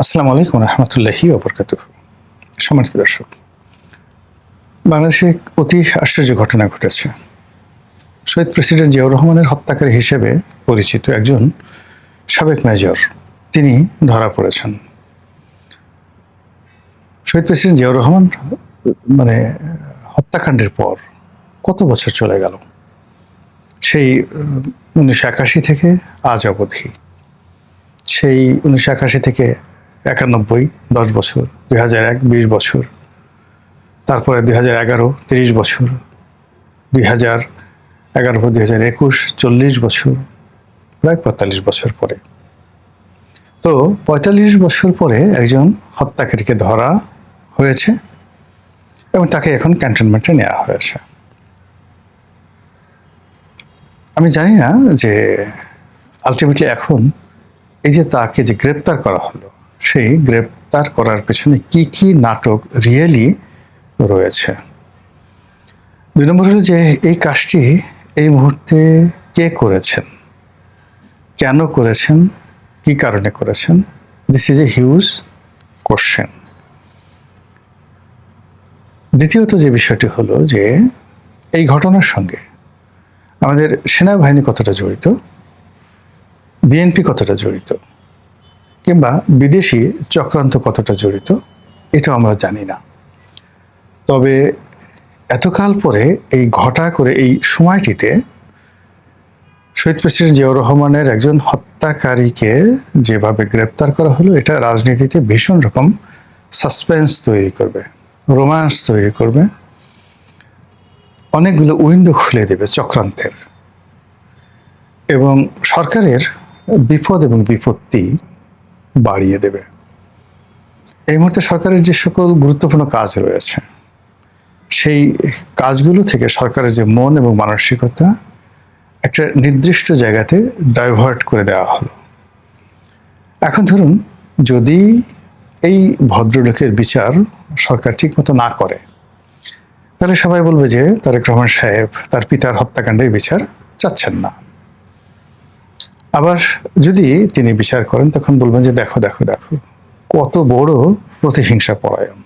আসসালামু আলাইকুম রহমতুল্লাহি ওবরকাতুহ। সম্মানিত দর্শক, বাংলাদেশে এক অতি আশ্চর্য ঘটনা ঘটেছে। শহীদ প্রেসিডেন্ট জিয়াউর রহমানের হত্যাকারী হিসেবে পরিচিত একজন সাবেক মেজর তিনি ধরা পড়েছেন। শহীদ প্রেসিডেন্ট জিয়াউর রহমান মানে হত্যাকাণ্ডের পর কত বছর চলে গেল, সেই 1981 থেকে আজ অবধি, সেই 1981 থেকে 91 10 বছর, 2001 20 বছর, তারপরে 2011 30 বছর, 2011 পর 2021 40 বছর, প্রায় 45 বছর পরে। তো 45 বছর পরে একজন হত্যাকারীকে ধরা হয়েছে এবং তাকে এখন ক্যান্টনমেন্টে নেওয়া হয়েছে। আমি জানি না যে আলটিমেটলি এখন এই যে তাকে যে গ্রেপ্তার করা হলো, সেই গ্রেপ্তার করার পেছনে কি কি নাটক রিয়েলি রয়েছে। 2 নম্বর হলো যে এই কাজটি এই মুহূর্তে কে করেছেন, কেন করেছেন, কি কারণে করেছেন। This is a huge question. দ্বিতীয়ত যে বিষয়টি হলো যে এই ঘটনার সঙ্গে আমাদের সেনাবাহিনী কতটা জড়িত, বিএনপি কতটা জড়িত, কিংবা বিদেশি চক্রান্ত কতটা জড়িত, এটা আমরা জানি না। তবে এতকাল পরে এই ঘটা করে এই সময়টিতে শহীদ প্রেসিডেন্ট জিয়াউর রহমানের একজন হত্যাকারীকে যেভাবে গ্রেপ্তার করা হলো, এটা রাজনীতিতে ভীষণ রকম সাসপেন্স তৈরি করবে, রোমান্স তৈরি করবে, অনেকগুলো উইন্ডো খুলে দেবে চক্রান্তের, এবং সরকারের বিপদ এবং বিপত্তি বাড়িয়ে দেবে। এই মুহূর্তে সরকারের যে সকল গুরুত্বপূর্ণ কাজ রয়েছে, সেই কাজগুলো থেকে সরকারের যে মন এবং মানসিকতা একটা নির্দিষ্ট জায়গাতে ডাইভার্ট করে দেওয়া হলো। এখন ধরুন, যদি এই ভদ্রলোকের বিচার সরকার ঠিকমতো না করে, তাহলে সবাই বলবে যে তারেক রহমান সাহেব তার পিতার হত্যাকাণ্ডের বিচার চাচ্ছেন না। আবার যদি তিনি বিচার করেন, তখন বলবেন যে দেখো দেখো দেখো কত বড় প্রতিহিংসা পরায়ণ,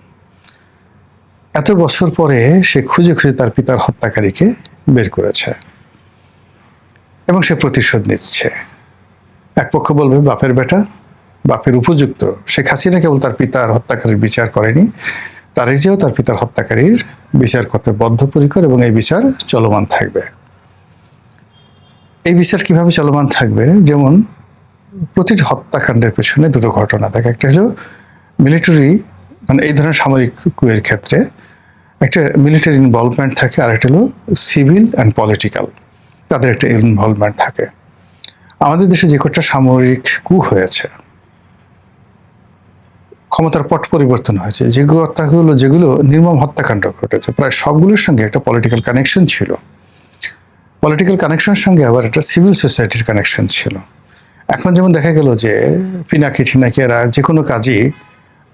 এত বছর পরে সে খুঁজে খুঁজে তার পিতার হত্যাকারীকে বের করেছে এবং সে প্রতিশোধ নিচ্ছে। এক পক্ষ বলবে বাপের বেটা, বাপের উপযুক্ত শেখ হাসিনা কেবল তার পিতার হত্যাকারীর বিচার করেনি, তারেক জিয়াও তার পিতার হত্যাকারীর বিচার করতে বদ্ধপরিকর এবং এই বিচার চলমান থাকবে। এই বিচার কিভাবে চলমান থাকবে? যেমন প্রতিটি হত্যাকাণ্ডের পেছনে দুটো ঘটনা থাকে। একটা হলো মিলিটারি, মানে এই ধরনের সামরিক কুয়ের ক্ষেত্রে একটা মিলিটারি ইনভলভমেন্ট থাকে, আর একটা হলো সিভিল অ্যান্ড পলিটিক্যাল, তাদের একটা ইনভলভমেন্ট থাকে। আমাদের দেশে যে কটা সামরিক কু হয়েছে, ক্ষমতার পট পরিবর্তন হয়েছে, যেগুলো নির্মম হত্যাকাণ্ড ঘটেছে, প্রায় সবগুলোর সঙ্গে একটা পলিটিক্যাল কানেকশন ছিল। পলিটিক্যাল কানেকশনের সঙ্গে আবার একটা সিভিল সোসাইটির কানেকশন ছিল। এখন যেমন দেখা গেল যে পিনাকি ঠিনাকিয়ারা যে কোনো কাজই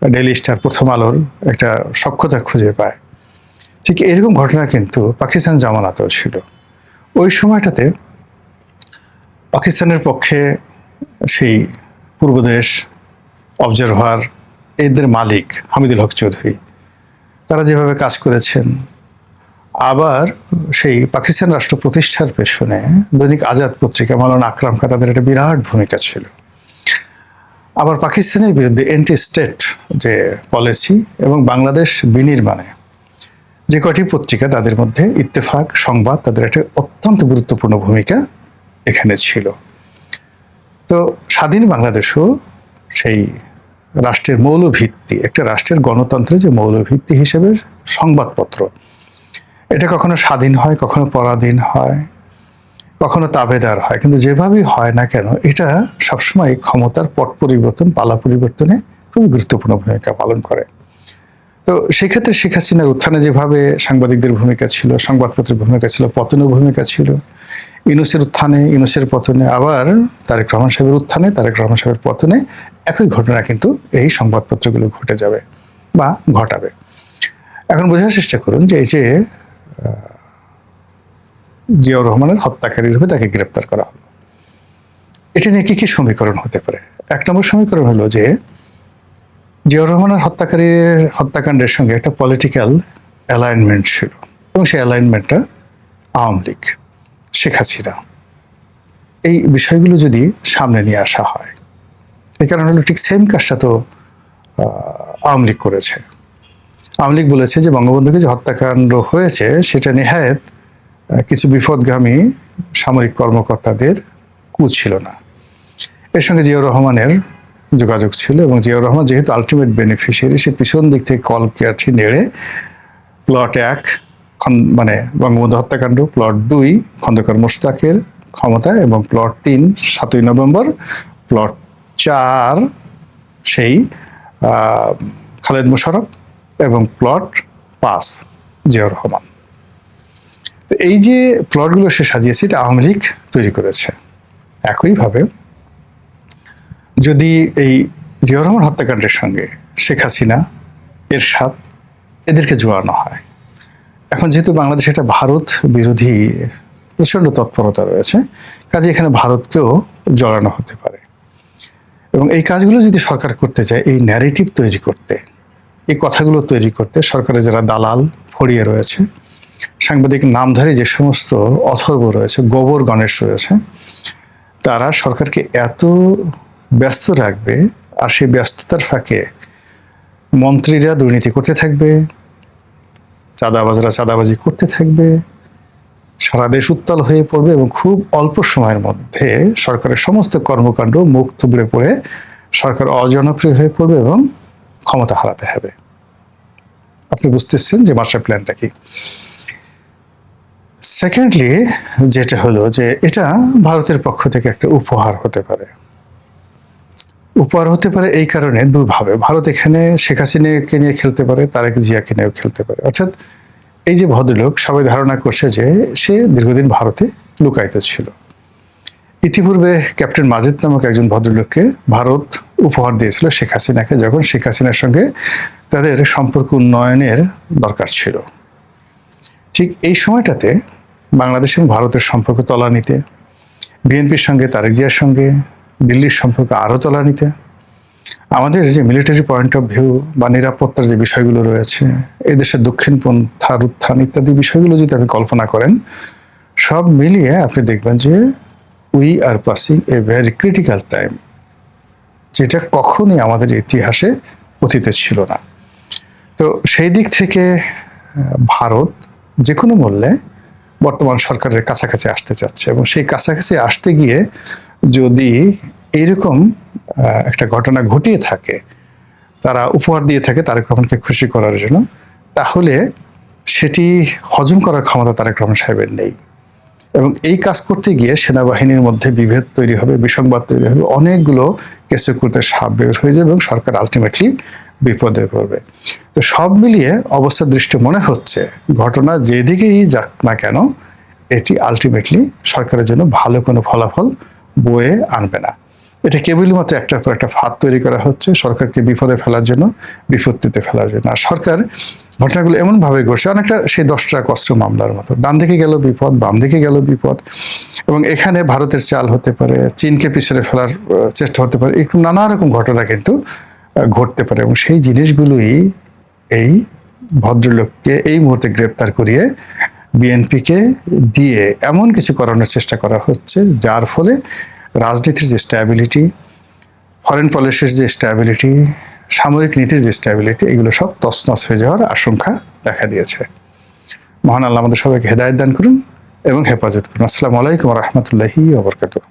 ডেইলি স্টার, প্রথম আলোর একটা সক্ষতা খুঁজে পায়। ঠিক এরকম ঘটনা কিন্তু পাকিস্তান জামানাতেও ছিল। ওই সময়টাতে পাকিস্তানের পক্ষে সেই পূর্বদেশ, অবজারভার, এদের মালিক হামিদুল হক চৌধুরী, তারা যেভাবে কাজ করেছেন, আবার সেই পাকিস্তান রাষ্ট্র প্রতিষ্ঠার পেছনে দৈনিক আজাদ পত্রিকা, মাওলানা আকরাম খাঁ, তাদের একটা বিরাট ভূমিকা ছিল। আবার পাকিস্তানের বিরুদ্ধে এন্টি স্টেট যে পলিসি এবং বাংলাদেশ বিনির্মাণে যে কটি পত্রিকা, তাদের মধ্যে ইত্তেফাক, সংবাদ, তাদের একটা অত্যন্ত গুরুত্বপূর্ণ ভূমিকা এখানে ছিল। তো স্বাধীন বাংলাদেশও সেই রাষ্ট্রের মৌলভিত্তি, একটা রাষ্ট্রের গণতন্ত্রের যে মৌলভিত্তি হিসেবে সংবাদপত্র, এটা কখনো স্বাধীন হয়, কখনো পরাধীন হয়, কখনো তাবেদার হয়, কিন্তু যেভাবেই হয় না কেন, এটা সবসময় ক্ষমতার পট পরিবর্তন, পালা পরিবর্তনে খুবই গুরুত্বপূর্ণ ভূমিকা পালন করে। তো সেক্ষেত্রে শেখ হাসিনার উত্থানে যেভাবে সাংবাদিকদের ভূমিকা ছিল, সংবাদপত্রের ভূমিকা ছিল, পতনের ভূমিকা ছিল, ইউনূসের উত্থানে, ইউনূসের পতনে, আবার তারেক রহমান সাহেবের উত্থানে, তারেক রহমান সাহেবের পতনে একই ঘটনা কিন্তু এই সংবাদপত্রগুলো ঘটে যাবে বা ঘটাবে। এখন বোঝার চেষ্টা করুন যে এই যে জিয়াউর রহমানের হত্যাকারী রূপে তাকে গ্রেপ্তার করা হলো, এটা নিয়ে কি কি সমীকরণ হতে পারে। 1 নম্বর সমীকরণ হলো যে জিয়াউর রহমানের হত্যাকাণ্ডের সঙ্গে একটা পলিটিক্যাল অ্যালাইনমেন্ট ছিল, এবং সেই অ্যালাইনমেন্টটা আওয়ামী লীগ, শেখ হাসিনা, এই বিষয়গুলো যদি সামনে নিয়ে আসা হয়, এই কারণে হলো ঠিক সেম কাজটা তো আওয়ামী লীগ করেছে। আওয়ামী লীগ বলেছে যে বঙ্গবন্ধুকে যে হত্যাকাণ্ড হয়েছে সেটা নেহায়েত কিছু বিপদগামী সামরিক কর্মকর্তাদের কুচ ছিল না, এর সঙ্গে জিয়াউর রহমানের যোগাযোগ ছিল, এবং জিয়াউর রহমান যেহেতু আলটিমেট বেনিফিশিয়ারি, সে পিছন দিক থেকে কলকাঠি নেড়ে প্লট 1 মানে বঙ্গবন্ধু হত্যাকাণ্ড, প্লট 2 খন্দকার মোশতাকের ক্ষমতায়, এবং প্লট 3 7ই নভেম্বর, প্লট 4 সেই খালেদ মোশাররফ, এবং প্লট 5 জিয়াউর রহমান। তো এই যে প্লটগুলো সে সাজিয়েছে এটা আওয়ামী লীগ তৈরি করেছে। একইভাবে যদি এই জিয়াউর রহমান হত্যাকাণ্ডের সঙ্গে শেখ হাসিনা, এরশাদ এদেরকে জোড়ানো হয়, এখন যেহেতু বাংলাদেশে একটা ভারত বিরোধী প্রচণ্ড তৎপরতা রয়েছে, কাজে এখানে ভারতকেও জড়ানো হতে পারে। এবং এই কাজগুলো যদি সরকার করতে চায়, এই ন্যারেটিভ তৈরি করতে, এই কথাগুলো তৈরি করতে সরকারের যারা দালাল ফড়িয়ে রয়েছে, সাংবাদিক নামধারী যে সমস্ত অথর্ব রয়েছে, গোবর গণেশ রয়েছে, তারা সরকারকে এত ব্যস্ত রাখবে, আর সেই ব্যস্ততার ফাঁকে মন্ত্রীরা দুর্নীতি করতে থাকবে, চাঁদাবাজরা চাঁদাবাজি করতে থাকবে, সারা দেশ উত্তাল হয়ে পড়বে, এবং খুব অল্প সময়ের মধ্যে সরকারের সমস্ত কর্মকাণ্ড মুখ থুবড়ে পড়ে সরকার অজনপ্রিয় হয়ে পড়বে এবং ক্ষমতা হারাতে হবে। আপনি বুঝতেছেন যে মাস্টার প্ল্যানটা কি। সেকেন্ডলি যেটা হলো যে এটা ভারতের পক্ষ থেকে একটা উপহার হতে পারে। উপহার হতে পারে এই কারণে দুভাবে। ভারত এখানে শেখ হাসিনাকে নিয়ে খেলতে পারে, তারেক জিয়াকে নিয়েও খেলতে পারে। অর্থাৎ এই যে ভদ্রলোক, সবাই ধারণা করছে যে সে দীর্ঘদিন ভারতে লুকায়িত ছিল। ইতিপূর্বে ক্যাপ্টেন মাজিদ নামক একজন ভদ্রলোককে ভারত উপহার দিয়েছিল শেখ হাসিনাকে, যখন শেখ হাসিনার সঙ্গে তাদের সম্পর্ক উন্নয়নের দরকার ছিল। ঠিক এই সময়টাতে বাংলাদেশ এবং ভারতের সম্পর্ক তলানিতে, বিএনপির সঙ্গে তারেক জিয়ার সঙ্গে দিল্লির সম্পর্ক আরও তলানিতে, আমাদের যে মিলিটারি পয়েন্ট অফ ভিউ বা নিরাপত্তার যে বিষয়গুলো রয়েছে, এদেশের দক্ষিণপন্থার উত্থান ইত্যাদি বিষয়গুলো যদি আপনি কল্পনা করেন, সব মিলিয়ে আপনি দেখবেন যে we are passing a very critical time, যেটা কখনই আমাদের ইতিহাসে অতীতে ছিল না। তো সেই দিক থেকে ভারত যে কোনো মূল্যে বর্তমান সরকারের কাছাকাছি আসতে চাচ্ছে, এবং সেই কাছাকাছি আসতে গিয়ে যদি এইরকম একটা ঘটনা ঘটিয়ে থাকে, তারা উপহার দিয়ে থাকে তারেক রহমানকে খুশি করার জন্য, তাহলে সেটি হজম করার ক্ষমতা তারেক রহমান সাহেবের নেই। এবং এই কাজ করতে গিয়ে সেনাবাহিনীর মধ্যে বিভেদ তৈরি হবে, বিসংবাদ তৈরি হবে, অনেকগুলো কেসে করতে সাপ বের হয়ে যাবে, এবং সরকার আলটিমেটলি বিপদে পড়বে। তো সব মিলিয়ে অবস্থা দৃষ্টি মনে হচ্ছে ঘটনা যেদিকেই যাক না কেন, এটি আলটিমেটলি সরকারের জন্য ভালো কোনো ফলাফল বয়ে আনবে না। এটা কেবলই মাত্র একটার পর একটা ফাঁদ তৈরি করা হচ্ছে সরকারকে বিপদে ফেলার জন্য, বিপত্তিতে ফেলার জন্য। আর সরকার ঘটনাগুলো এমনভাবে ঘটছে, অনেকটা সেই 10টা কষ্ট মামলার মতো, ডান দিকে গেল বিপদ, বাম দিকে গেল বিপদ, এবং এখানে ভারতের চাল হতে পারে, চীনকে পিছনে ফেলার চেষ্টা হতে পারে, এরকম নানা রকম ঘটনা কিন্তু ঘটতে পারে। এবং সেই জিনিসগুলোই এই ভদ্রলোককে এই মুহূর্তে গ্রেপ্তার করিয়ে বিএনপিকে দিয়ে এমন কিছু করানোর চেষ্টা করা হচ্ছে, যার ফলে রাজনীতির যে স্ট্যাবিলিটি, ফরেন পলিসির যে স্ট্যাবিলিটি, সামরিক নীতির যে স্ট্যাবিলিটি, এগুলো সব তছনছ হয়ে যাওয়ার আশঙ্কা দেখা দিয়েছে। মহান আল্লাহ আমাদের সবাইকে হেদায়েত দান করুন এবং হেফাজত করুন। আসসালামু আলাইকুম ওয়া রাহমাতুল্লাহি ওয়া বারাকাতুহু।